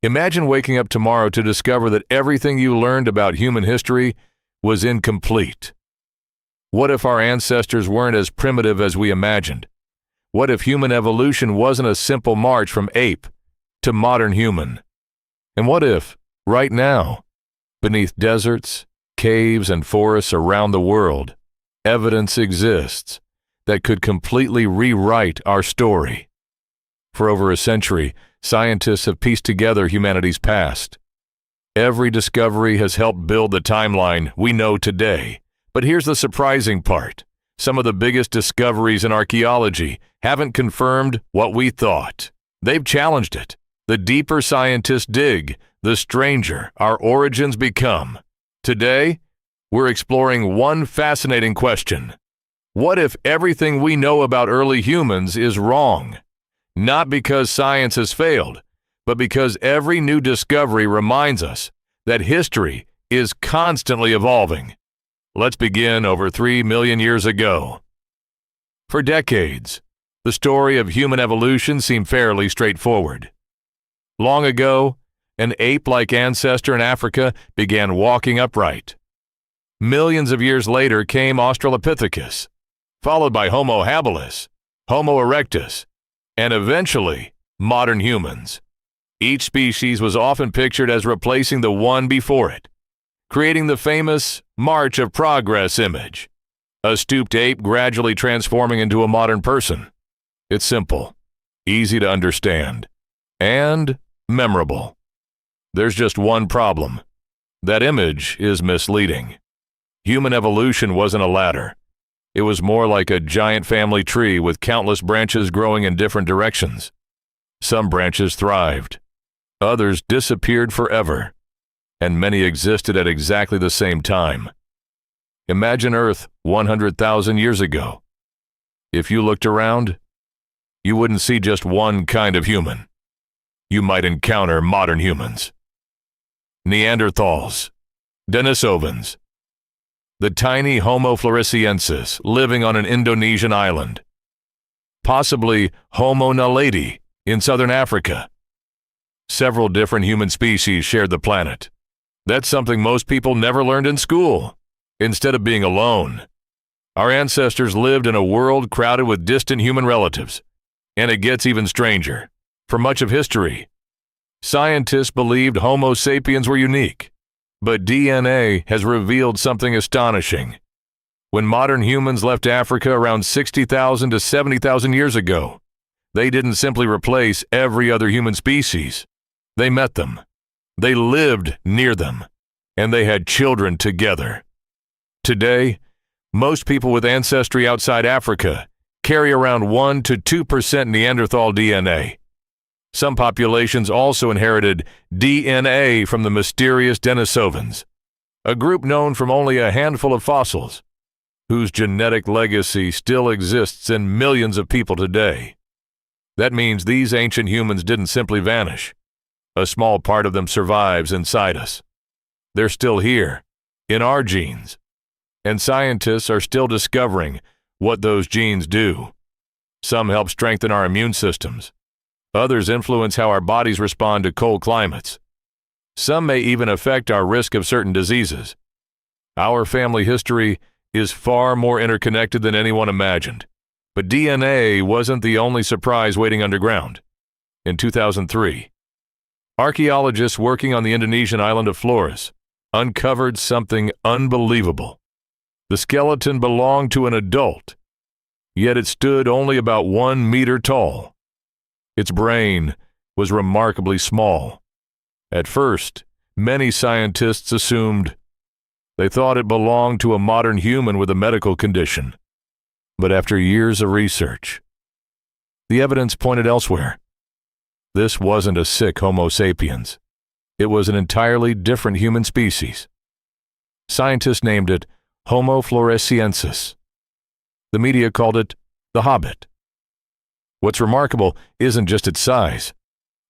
Imagine waking up tomorrow to discover that everything you learned about human history was incomplete. What if our ancestors weren't as primitive as we imagined? What if human evolution wasn't a simple march from ape to modern human? And what if, right now, beneath deserts, caves, and forests around the world, evidence exists that could completely rewrite our story? For over a century, scientists have pieced together humanity's past. Every discovery has helped build the timeline we know today. But here's the surprising part. Some of the biggest discoveries in archaeology haven't confirmed what we thought. They've challenged it. The deeper scientists dig, the stranger our origins become. Today, we're exploring one fascinating question. What if everything we know about early humans is wrong? Not because science has failed, but because every new discovery reminds us that history is constantly evolving. Let's begin over 3 million years ago. For decades, the story of human evolution seemed fairly straightforward. Long ago, an ape-like ancestor in Africa began walking upright. Millions of years later came Australopithecus, followed by Homo habilis, Homo erectus, and eventually modern humans. Each species was often pictured as replacing the one before it, creating the famous March of Progress image, a stooped ape gradually transforming into a modern person. It's simple, easy to understand, and memorable. There's just one problem. That image is misleading. Human evolution wasn't a ladder. It was more like a giant family tree with countless branches growing in different directions. Some branches thrived. Others disappeared forever. And many existed at exactly the same time. Imagine Earth 100,000 years ago. If you looked around, you wouldn't see just one kind of human. You might encounter modern humans. Neanderthals, Denisovans, the tiny Homo floresiensis living on an Indonesian island. Possibly Homo naledi in southern Africa. Several different human species shared the planet. That's something most people never learned in school. Instead of being alone, our ancestors lived in a world crowded with distant human relatives. And it gets even stranger. For much of history, scientists believed Homo sapiens were unique. But DNA has revealed something astonishing. When modern humans left Africa around 60,000 to 70,000 years ago, they didn't simply replace every other human species. They met them. They lived near them, and they had children together. Today, most people with ancestry outside Africa carry around 1 to 2% Neanderthal DNA. Some populations also inherited DNA from the mysterious Denisovans, a group known from only a handful of fossils, whose genetic legacy still exists in millions of people today. That means these ancient humans didn't simply vanish. A small part of them survives inside us. They're still here, in our genes, and scientists are still discovering what those genes do. Some help strengthen our immune systems. Others influence how our bodies respond to cold climates. Some may even affect our risk of certain diseases. Our family history is far more interconnected than anyone imagined. But DNA wasn't the only surprise waiting underground. In 2003, archaeologists working on the Indonesian island of Flores uncovered something unbelievable. The skeleton belonged to an adult, yet it stood only about 1 meter tall. Its brain was remarkably small. At first, many scientists assumed they thought it belonged to a modern human with a medical condition. But after years of research, the evidence pointed elsewhere. This wasn't a sick Homo sapiens. It was an entirely different human species. Scientists named it Homo floresiensis. The media called it the Hobbit. What's remarkable isn't just its size.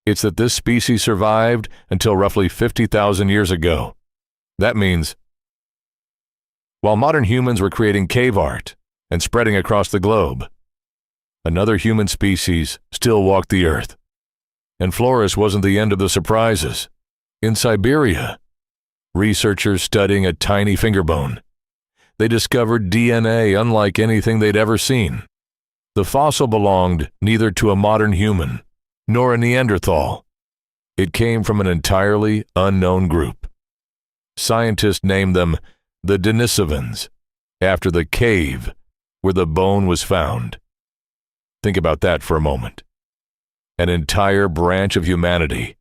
It's that this species survived until roughly 50,000 years ago. That means, while modern humans were creating cave art and spreading across the globe, another human species still walked the earth. And Flores wasn't the end of the surprises. In Siberia, researchers studying a tiny finger bone, they discovered DNA unlike anything they'd ever seen. The fossil belonged neither to a modern human nor a Neanderthal. It came from an entirely unknown group. Scientists named them the Denisovans, after the cave where the bone was found. Think about that for a moment. An entire branch of humanity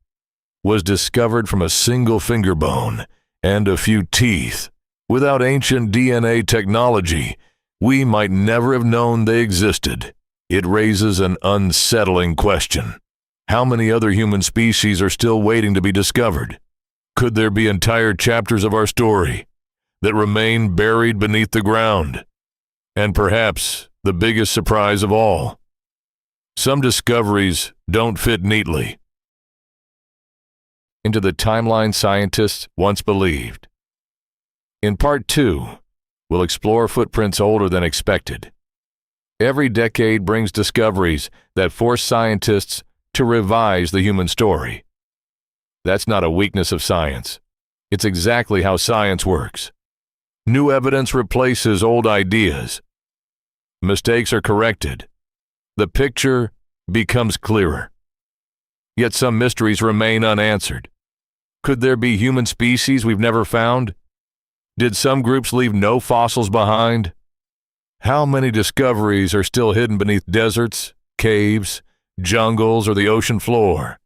was discovered from a single finger bone and a few teeth. Without ancient DNA technology, we might never have known they existed. It raises an unsettling question. How many other human species are still waiting to be discovered? Could there be entire chapters of our story that remain buried beneath the ground? And perhaps the biggest surprise of all, some discoveries don't fit neatly into the timeline scientists once believed. In Part 2, we'll explore footprints older than expected. Every decade brings discoveries that force scientists to revise the human story. That's not a weakness of science. It's exactly how science works. New evidence replaces old ideas. Mistakes are corrected. The picture becomes clearer. Yet some mysteries remain unanswered. Could there be human species we've never found? Did some groups leave no fossils behind? How many discoveries are still hidden beneath deserts, caves, jungles, or the ocean floor?